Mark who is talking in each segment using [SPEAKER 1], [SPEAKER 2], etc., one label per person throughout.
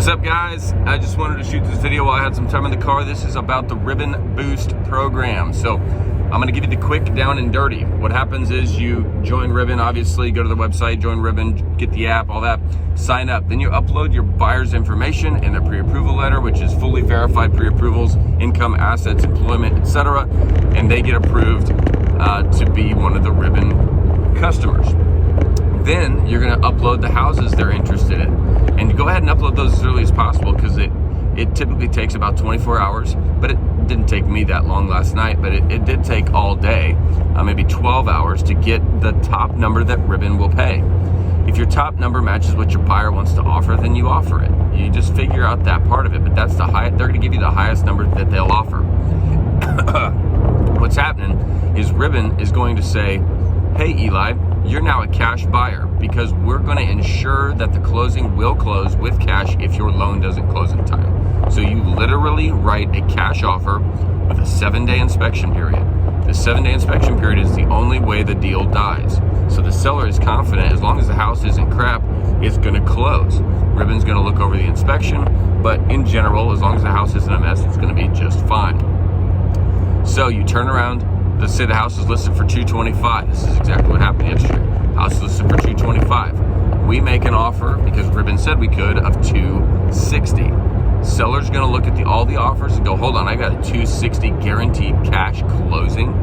[SPEAKER 1] What's up, guys? I just wanted to shoot this video while I had some time in the car. This is about the Ribbon Boost program. So I'm going to give you the quick down and dirty. What happens is you join Ribbon, obviously, go to the website, join Ribbon, get the app, all that, sign up. Then you upload your buyer's information and their pre-approval letter, which is fully verified pre-approvals, income, assets, employment, etc. And they get approved to be one of the Ribbon customers. Then you're going to upload the houses they're interested in. And go ahead and upload those as early as possible, because it typically takes about 24 hours, but it didn't take me that long last night, but it did take all day, maybe 12 hours to get the top number that Ribbon will pay. If your top number matches what your buyer wants to offer, then you offer it. You just figure out that part of it, but that's the highest. They're going to give you the highest number that they'll offer. What's happening is Ribbon is going to say, hey, Eli, you're now a cash buyer, because we're going to ensure that the closing will close with cash if your loan doesn't close in time. So you literally write a cash offer with a 7-day inspection period. The 7-day inspection period is the only way the deal dies. So the seller is confident, as long as the house isn't crap, it's going to close. Ribbon's going to look over the inspection, but in general, as long as the house isn't a mess, it's going to be just fine. So you turn around. Let's say the house is listed for $225. This is exactly what happened yesterday. House is listed for $225. We make an offer, because Ribbon said we could, of $260. Seller's going to look at all the offers and go, hold on, I got a $260 guaranteed cash closing.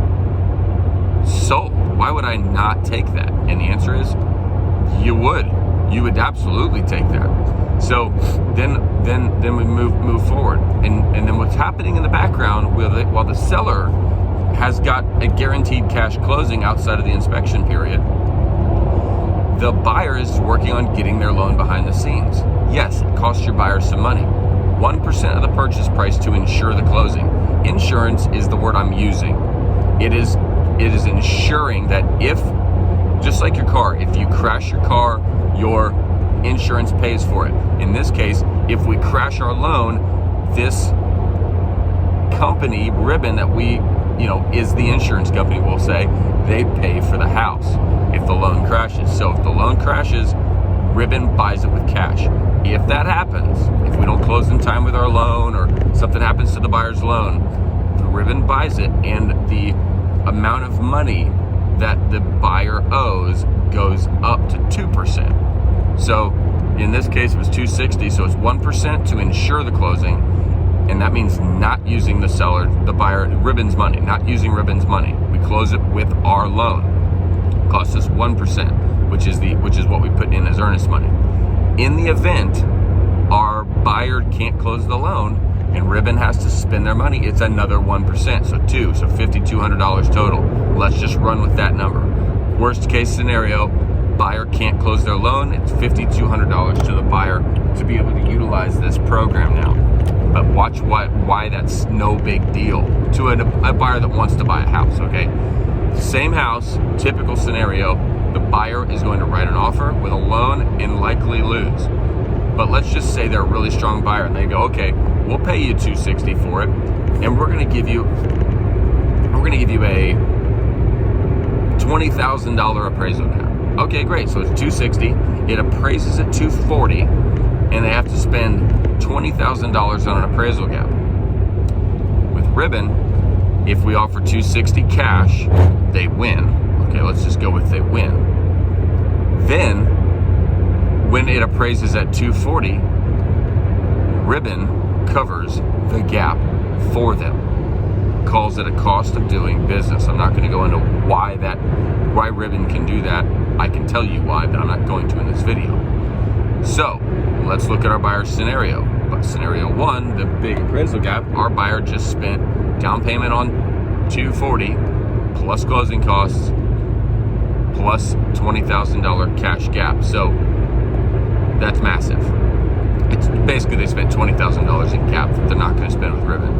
[SPEAKER 1] So why would I not take that? And the answer is, you would. You would absolutely take that. So then we move forward, and then what's happening in the background while the seller has got a guaranteed cash closing outside of the inspection period, the buyer is working on getting their loan behind the scenes. Yes, it costs your buyer some money. 1% of the purchase price to ensure the closing. Insurance is the word I'm using. It is ensuring that if, just like your car, if you crash your car, your insurance pays for it. In this case, if we crash our loan, this company, Ribbon, that we is the insurance company, will say they pay for the house if the loan crashes. So if the loan crashes, Ribbon buys it with cash. If that happens, if we don't close in time with our loan, or something happens to the buyer's loan, the Ribbon buys it, and the amount of money that the buyer owes goes up to 2%. So in this case, it was $260, so it's 1% to ensure the closing. And that means not using the seller, the buyer, Ribbon's money, not using Ribbon's money. We close it with our loan. It costs us 1%, which is what we put in as earnest money. In the event our buyer can't close the loan and Ribbon has to spend their money, it's another 1%, so $5,200 total. Let's just run with that number. Worst case scenario, buyer can't close their loan, it's $5,200 to the buyer to be able to utilize this program now. But watch why that's no big deal to a buyer that wants to buy a house, okay? Same house, typical scenario, the buyer is going to write an offer with a loan and likely lose. But let's just say they're a really strong buyer and they go, okay, we'll pay you $260 for it, and we're gonna give you a $20,000 appraisal gap. Okay, great, so it's $260, it appraises at $240, and they have to spend $20,000 on an appraisal gap. With Ribbon, if we offer $260 cash, they win. Okay, let's just go with they win. Then, when it appraises at $240, Ribbon covers the gap for them. Calls it a cost of doing business. I'm not going to go into why Ribbon can do that. I can tell you why, but I'm not going to in this video. So let's look at our buyer's scenario. But scenario one, the big appraisal gap, our buyer just spent down payment on $240 plus closing costs plus $20,000 cash gap. So that's massive. It's basically they spent $20,000 in gap that they're not going to spend with Ribbon.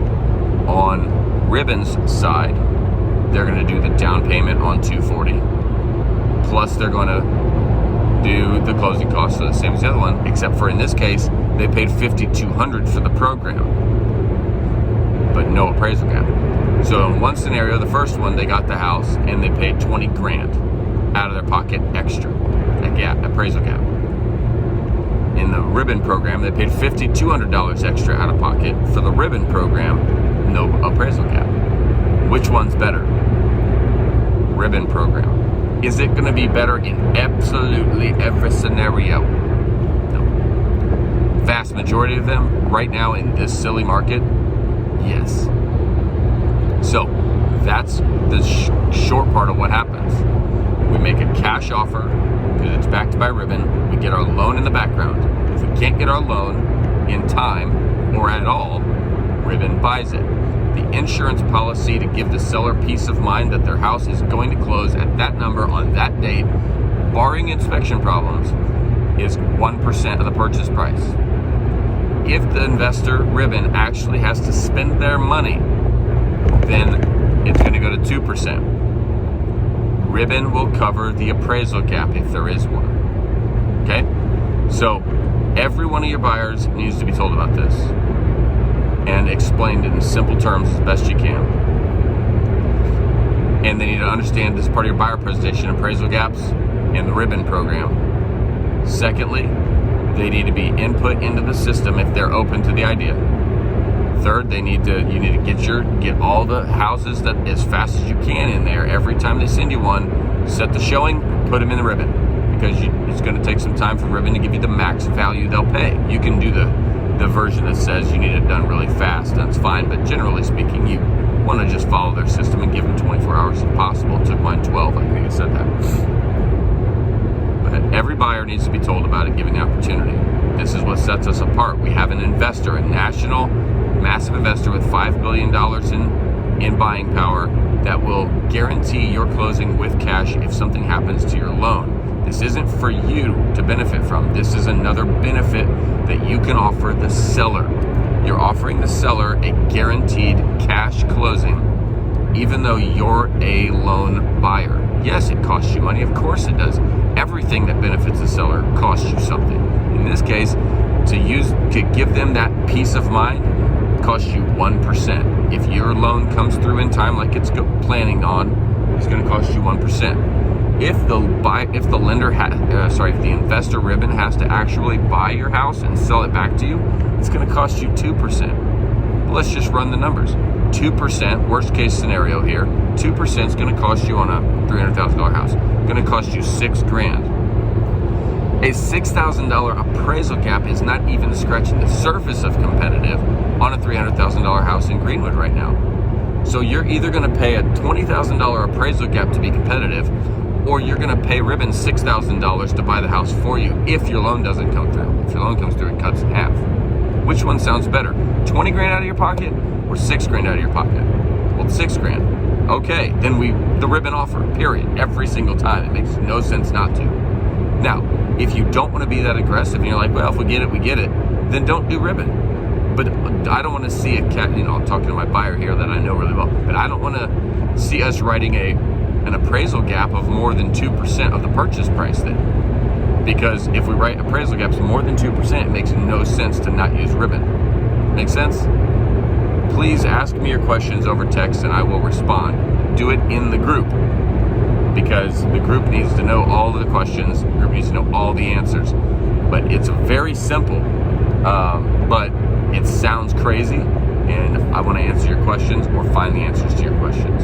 [SPEAKER 1] On Ribbon's side, they're going to do the down payment on $240, plus they're going to do the closing costs, so the same as the other one, except for in this case, they paid $5,200 for the program, but no appraisal gap. So in one scenario, the first one, they got the house and they paid $20,000 out of their pocket extra, appraisal gap. In the ribbon program, they paid $5,200 extra out of pocket. For the ribbon program, no appraisal gap. Which one's better? Ribbon program. Is it going to be better in absolutely every scenario? No. Vast majority of them, right now in this silly market, yes. So, that's the short part of what happens. We make a cash offer, because it's backed by ribbon. We get our loan in the background. If we can't get our loan in time or at all, ribbon buys it. The insurance policy to give the seller peace of mind that their house is going to close at that number on that date, barring inspection problems, is 1% of the purchase price. If the investor, ribbon, actually has to spend their money, then it's going to go to 2%. Ribbon will cover the appraisal gap if there is one. Okay? So, every one of your buyers needs to be told about this and explained in simple terms as best you can. And they need to understand this part of your buyer presentation, appraisal gaps, and the ribbon program. Secondly, they need to be input into the system if they're open to the idea. Third, you need to get all the houses that as fast as you can in there. Every time they send you one, set the showing, put them in the ribbon, because it's going to take some time for ribbon to give you the max value they'll pay. You can do the version that says you need it done really fast. That's fine, but generally speaking, you want to just follow their system and give them 24 hours if possible. It took mine 12. I think I said that. But every buyer needs to be told about it, given the opportunity. This is what sets us apart. We have an investor, a national massive investor with $5 billion in buying power that will guarantee your closing with cash if something happens to your loan. This isn't for you to benefit from. This is another benefit that you can offer the seller. You're offering the seller a guaranteed cash closing, even though you're a loan buyer. Yes, it costs you money. Of course it does. Everything that benefits the seller costs you something. In this case, to give them that peace of mind, costs you 1%. If your loan comes through in time, like it's planning on, it's going to cost you 1%. If the investor ribbon has to actually buy your house and sell it back to you, it's going to cost you 2%. Well, let's just run the numbers. 2%, worst case scenario here, 2% is going to cost you on a $300,000 house. Going to cost you $6,000. A $6,000 appraisal gap is not even scratching the surface of competitive on a $300,000 house in Greenwood right now. So you're either going to pay a $20,000 appraisal gap to be competitive, or you're going to pay ribbon $6,000 to buy the house for you if your loan doesn't come through. If your loan comes through, it cuts in half. Which one sounds better? $20,000 out of your pocket or $6,000 out of your pocket? Well, $6,000. Okay, then the ribbon offer, period, every single time. It makes no sense not to. Now, if you don't want to be that aggressive and you're like, well, if we get it, then don't do ribbon. But I don't want to see I'm talking to my buyer here that I know really well, but I don't want to see us writing an appraisal gap of more than 2% of the purchase price then. Because if we write appraisal gaps more than 2%, it makes no sense to not use ribbon. Make sense? Please ask me your questions over text and I will respond. Do it in the group, because the group needs to know all of the questions, the group needs to know all the answers. But it's very simple, but it sounds crazy, and I want to answer your questions or find the answers to your questions.